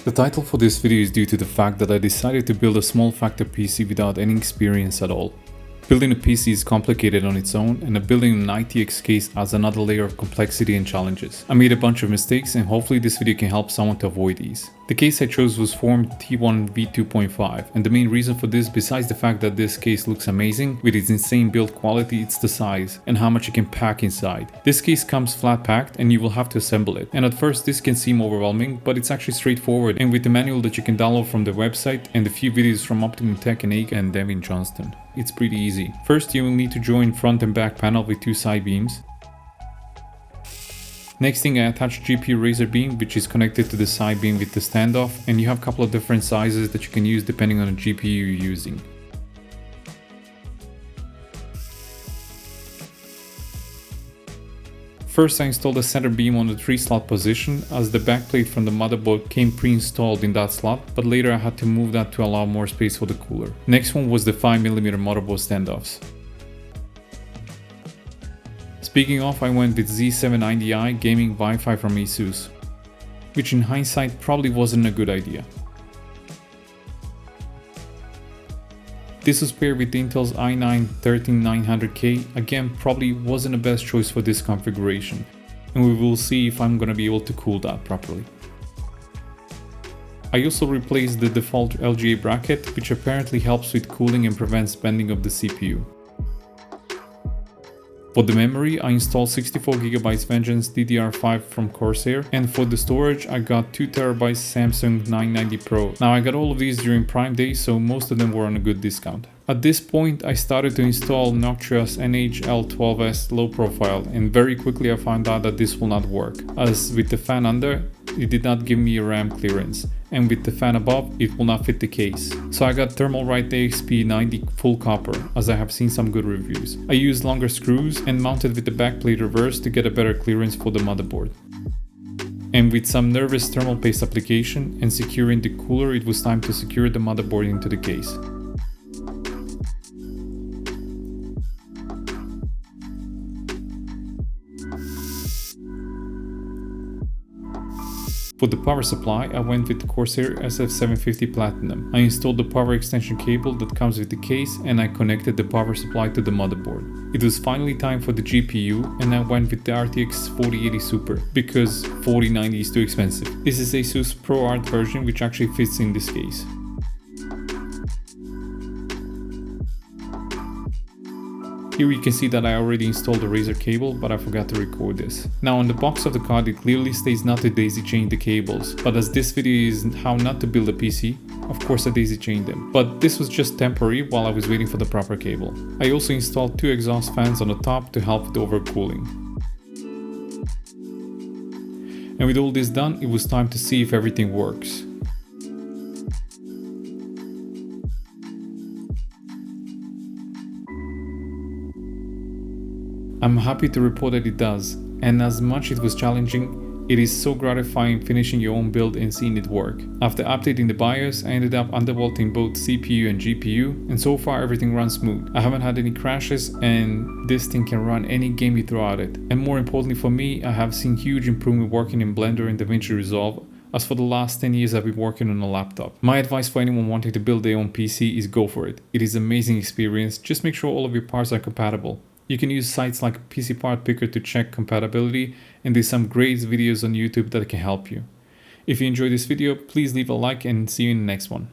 The title for this video is due to the fact that I decided to build a small factor PC without any experience at all. Building a PC is complicated on its own, and building an ITX case adds another layer of complexity and challenges. I made a bunch of mistakes, and hopefully this video can help someone to avoid these. The case I chose was formed T1 V2.5, and the main reason for this, besides the fact that this case looks amazing with its insane build quality, it's the size and how much it can pack inside. This case comes flat packed and you will have to assemble it, and at first this can seem overwhelming, but it's actually straightforward, and with the manual that you can download from the website and a few videos from Optimum Tech and Ake and Devin Johnston, it's pretty easy. First, you will need to join front and back panel with two side beams. Next thing, I attached GPU Razer beam, which is connected to the side beam with the standoff, and you have a couple of different sizes that you can use depending on the GPU you're using. First, I installed a center beam on the 3-slot position, as the backplate from the motherboard came pre-installed in that slot, but later I had to move that to allow more space for the cooler. Next one was the 5mm motherboard standoffs. Speaking of, I went with Z790i gaming Wi-Fi from ASUS, which in hindsight probably wasn't a good idea. This was paired with Intel's i9-13900K, again probably wasn't the best choice for this configuration, and we will see if I'm gonna be able to cool that properly. I also replaced the default LGA bracket, which apparently helps with cooling and prevents bending of the CPU. For the memory, I installed 64GB Vengeance DDR5 from Corsair, and for the storage I got 2TB Samsung 990 Pro. Now I got all of these during Prime Day, so most of them were on a good discount. At this point I started to install Noctua's NHL12S low profile, and very quickly I found out that this will not work, as with the fan under, it did not give me a RAM clearance, and with the fan above, it will not fit the case. So I got Thermalright AXP90 full copper, as I have seen some good reviews. I used longer screws and mounted with the backplate reversed to get a better clearance for the motherboard. And with some nervous thermal paste application and securing the cooler, it was time to secure the motherboard into the case. For the power supply, I went with the Corsair SF750 Platinum. I installed the power extension cable that comes with the case, and I connected the power supply to the motherboard. It was finally time for the GPU, and I went with the RTX 4080 Super, because 4090 is too expensive. This is ASUS ProArt version, which actually fits in this case. Here you can see that I already installed the Razer cable, but I forgot to record this. Now on the box of the card it clearly states not to daisy chain the cables, but as this video is how not to build a PC, of course I daisy chained them. But this was just temporary while I was waiting for the proper cable. I also installed 2 exhaust fans on the top to help with overcooling. And with all this done, it was time to see if everything works. I'm happy to report that it does, and as much it was challenging, it is so gratifying finishing your own build and seeing it work. After updating the BIOS, I ended up undervolting both CPU and GPU, and so far everything runs smooth. I haven't had any crashes, and this thing can run any game you throw at it. And more importantly for me, I have seen huge improvement working in Blender and DaVinci Resolve, as for the last 10 years I've been working on a laptop. My advice for anyone wanting to build their own PC is go for it. It is an amazing experience, just make sure all of your parts are compatible. You can use sites like PC Part Picker to check compatibility, and there's some great videos on YouTube that can help you. If you enjoyed this video, please leave a like and see you in the next one.